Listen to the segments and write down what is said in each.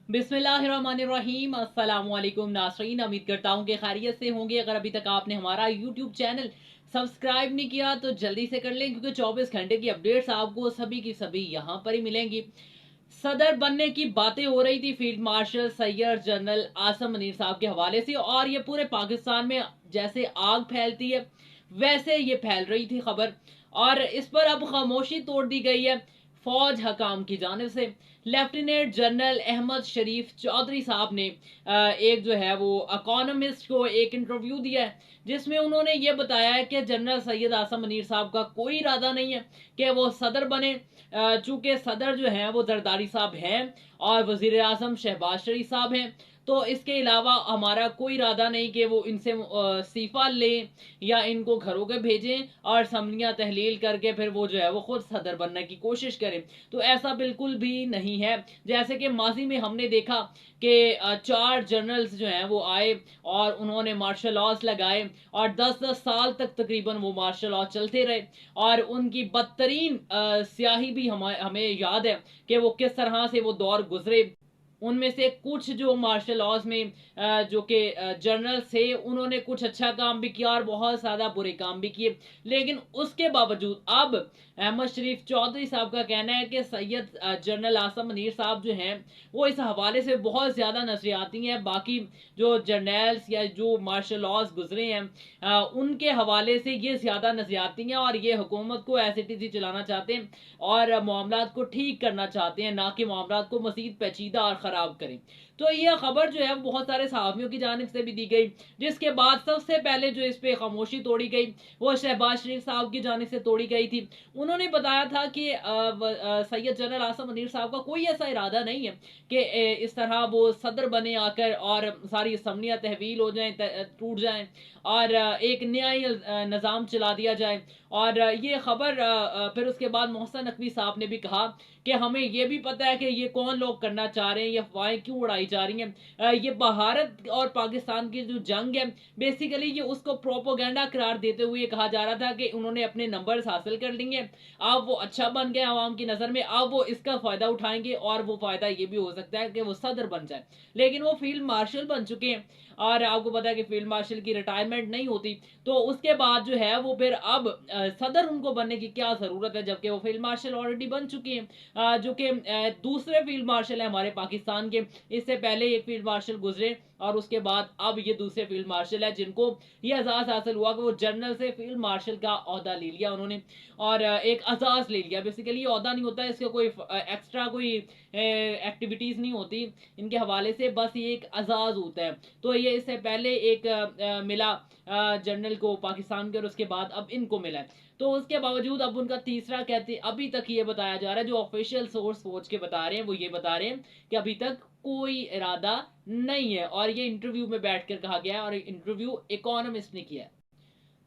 बिस्मिल्लाहिर्रहमानिर्रहीम। अस्सलाम वालेकुम नाज़रीन, उम्मीद करता हूँ कि खैरियत से होंगे। अगर अभी तक आपने हमारा यूट्यूब चैनल सब्सक्राइब नहीं किया तो जल्दी से कर लें, क्योंकि 24 घंटे की अपडेट्स आपको सभी की सभी यहाँ पर ही मिलेंगी। सदर बनने की बातें हो रही थी field marshal Syed general Asim Munir साहब के हवाले से, और ये पूरे पाकिस्तान में जैसे आग फैलती है वैसे ये फैल रही थी खबर, और इस पर अब खामोशी तोड़ दी गई है फौज हकाम की जानिब से। लेफ्टिनेंट जनरल अहमद शरीफ चौधरी साहब ने एक जो है वो इकोनॉमिस्ट को एक इंटरव्यू दिया है, जिसमें उन्होंने ये बताया है कि जनरल सैयद आसम मुनीर साहब का कोई इरादा नहीं है कि वो सदर बने। चूंकि सदर जो हैं वो जरदारी साहब हैं और वजीर आजम शहबाज शरीफ साहब हैं, तो इसके अलावा हमारा कोई इरादा नहीं कि वो इनसे इस्तीफा लें या इनको घरों के भेजें और असम्बलियाँ तहलील करके फिर वो जो है वो खुद सदर बनने की कोशिश करें। तो ऐसा बिल्कुल भी नहीं है। जैसे कि माजी में हमने देखा कि 4 जनरल्स जो हैं वो आए और उन्होंने मार्शल लॉज लगाए, और 10-10 साल तक तकरीबन वो मार्शल लॉ चलते रहे, और उनकी बदतरीन स्याही भी हमें याद है कि वो किस तरह से वो दौर गुजरे। उनमें से कुछ जो मार्शल लॉज में जो कि जनरल थे, उन्होंने कुछ अच्छा काम भी किया और बहुत ज़्यादा बुरे काम भी किए, लेकिन उसके बावजूद अब अहमद शरीफ चौधरी साहब का कहना है कि सैयद जनरल आसम मुनीर साहब जो हैं वो इस हवाले से बहुत ज़्यादा नजरियाती हैं। बाकी जो जर्नल्स या जो मार्शल लॉज गुजरे हैं उनके हवाले से ये ज़्यादा नजरियाती हैं, और ये हुकूमत को ऐसे टीसी चलाना चाहते हैं और मामलात को ठीक करना चाहते हैं, ना कि मामलात को मजीद पेचीदा और ख़राब करें। तो ये खबर जो है बहुत सारे सहाफ़ियों की जानिब से भी दी गई, जिसके बाद सबसे पहले जो इस पर खामोशी तोड़ी गई वो शहबाज शरीफ साहब की जानिब से तोड़ी गई थी। उन्होंने बताया था कि सैयद जनरल आसम मुनीर साहब का कोई ऐसा इरादा नहीं है कि इस तरह वो सदर बने आकर और सारी असम्बलियाँ तहवील हो जाएं, टूट जाएं, और एक न्यायी निज़ाम चला दिया जाए। और ये खबर फिर उसके बाद मोहसन नकवी साहब ने भी कहा कि हमें ये भी पता है कि ये कौन लोग करना चाह रहे हैं, ये अफवाहें क्यों उड़ाई जा रही हैं। ये भारत और पाकिस्तान की जो जंग है, बेसिकली ये उसको प्रोपोगेंडा करार देते हुए कहा जा रहा था कि उन्होंने अपने नंबर्स हासिल कर लेंगे, अब वो अच्छा बन गए आवाम की नज़र में, अब वो इसका फ़ायदा उठाएंगे, और वो फ़ायदा ये भी हो सकता है कि वो सदर बन जाए। लेकिन वो फील्ड मार्शल बन चुके हैं, और आपको पता है कि फील्ड मार्शल की रिटायरमेंट नहीं होती, तो उसके बाद जो है वो फिर अब सदर उनको बनने की क्या ज़रूरत है, जबकि वो फील्ड मार्शल ऑलरेडी बन चुके हैं। जो कि दूसरे फील्ड मार्शल है हमारे पाकिस्तान के। इससे पहले एक फील्ड मार्शल गुजरे, और उसके बाद अब ये दूसरे फील्ड मार्शल है जिनको ये एजाज़ हासिल हुआ कि वो जनरल से फील्ड मार्शल का ओहदा ले लिया उन्होंने, और एक एजाज़ ले लिया। बेसिकली ये ओहदा नहीं होता है, इसका कोई एक्स्ट्रा कोई एक्टिविटीज़ नहीं होती इनके हवाले से, बस ये एक एजाज़ होता है। तो ये इससे पहले एक मिला जनरल को पाकिस्तान के, और उसके बाद अब इनको मिला है। तो उसके बावजूद अब उनका तीसरा कहते अभी तक ये बताया जा रहा है, जो ऑफिशियल सोर्स फौज के बता रहे हैं वो ये बता रहे हैं कि अभी तक कोई इरादा नहीं है, और ये इंटरव्यू में बैठकर कहा गया है, और इंटरव्यू इकोनॉमिस्ट ने किया है।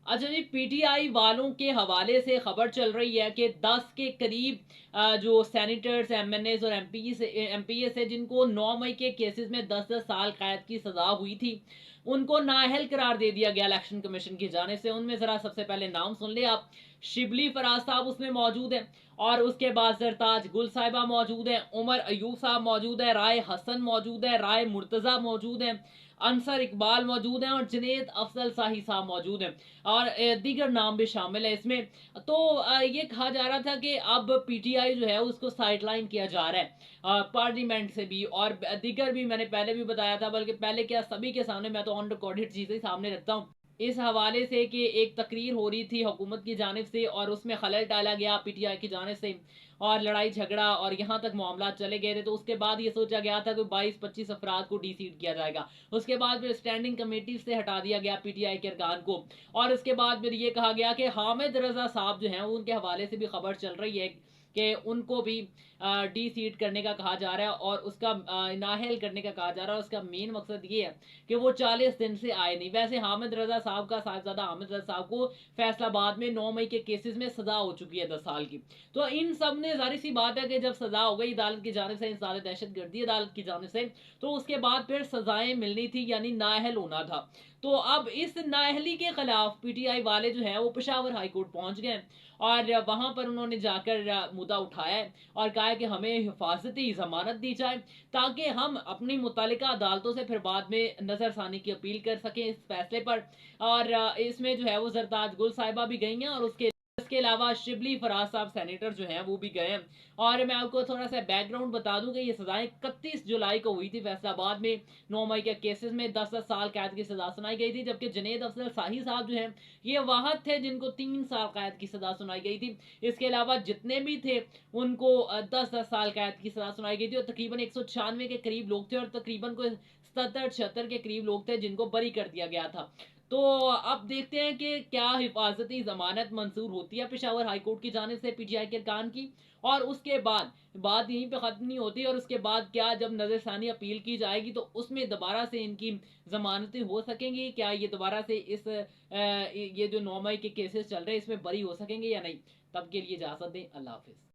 अच्छा जी, पीटीआई वालों के हवाले से खबर चल रही है कि 10 के करीब जो सेनेटर्स, एमएनएस और एमपीए से जिनको 9 मई के केसेस में 10-10 साल कैद की सजा हुई थी, उनको नाअहल करार दे दिया गया इलेक्शन कमीशन की जानिब से। उनमें जरा सबसे पहले नाम सुन ले आप। शिबली फराज साहब उसमें मौजूद है, और उसके बाद जरताज गुल साहिबा मौजूद है, उमर अयूब साहब मौजूद है, राय हसन मौजूद है, राय मुर्तजा मौजूद है, अंसर इकबाल मौजूद हैं, और जुनेद अफजल शाही साहब मौजूद हैं, और दीगर नाम भी शामिल है इसमें। तो ये कहा जा रहा था कि अब पीटीआई जो है उसको साइडलाइन किया जा रहा है पार्लियामेंट से भी, और दीगर भी मैंने पहले भी बताया था, बल्कि पहले क्या सभी के सामने, मैं तो ऑन रिकॉर्डेड चीज़ें सामने रखता हूँ, इस हवाले से कि एक तकरीर हो रही थी हुकूमत की जानिब से, और उसमें खलल डाला गया पीटीआई की जानिब से, और लड़ाई झगड़ा और यहाँ तक मामला चले गए थे। तो उसके बाद ये सोचा गया था कि 22-25 अफराद को डी सीट किया जाएगा। उसके बाद फिर स्टैंडिंग कमेटी से हटा दिया गया पीटीआई के अरकान को, और उसके बाद फिर ये कहा गया कि हामिद रजा साहब जो हैं उनके हवाले से भी खबर चल रही है कि उनको भी डी सीट करने का कहा जा रहा है, और उसका नाहल करने का कहा जा रहा है। उसका मेन मकसद ये है कि वो 40 दिन से आए नहीं। वैसे हामिद रजा साहब का, साहिबजादा हामिद रजा साहब को फैसलाबाद में 9 मई के केसेस में सजा हो चुकी है 10 साल की। तो इन सब ने, जाहिर सी बात है कि जब सजा हो गई अदालत की जानिब से, दहशत गर्दी अदालत की जानिब से, तो उसके बाद फिर सजाएं मिलनी थी, यानी नाअहल होना था। तो अब इस नाअहली के खिलाफ पीटीआई वाले जो है वो पेशावर हाई कोर्ट पहुंच गए और वहां पर उन्होंने जाकर मुद्दा उठाया है और कहा है कि हमें हिफाजती जमानत दी जाए ताकि हम अपनी मुतल्लिका अदालतों से फिर बाद में नजरसानी की अपील कर सकें इस फैसले पर। और इसमें जो है वो जरताज गुल साहिबा भी गई हैं और इसके अलावा शिबली फराज साहब सेनेटर जो हैं वो भी गए हैं। और मैं आपको थोड़ा सा बैकग्राउंड बता दूं कि ये सजाएं 31 जुलाई को हुई थी फैसलाबाद में। 9 मई के केसेस में 10-10 साल कैद की सजा सुनाई गई थी, जबकि जुनैद अफजल शाही साहब जो हैं ये वहां थे जिनको 3 साल कैद की सजा सुनाई गई थी। इसके अलावा जितने भी थे उनको 10-10 साल कैद की सजा सुनाई गई थी और तकरीबन 196 के करीब लोग थे और तकरीबन कोई 77-76 के करीब लोग थे जिनको बरी कर दिया गया था। तो अब देखते हैं कि क्या हिफाजती जमानत मंजूर होती है पेशावर हाईकोर्ट की जानिब से पीटीआई के अरकान की, और उसके बाद बात यहीं पे खत्म नहीं होती और उसके बाद क्या जब नजरसानी अपील की जाएगी तो उसमें दोबारा से इनकी जमानतें हो सकेंगी, क्या ये दोबारा से ये जो 9 मई के केसेस चल रहे हैं इसमें बरी हो सकेंगे या नहीं। तब के लिए इजाजत दें, अल्लाह हाफिज।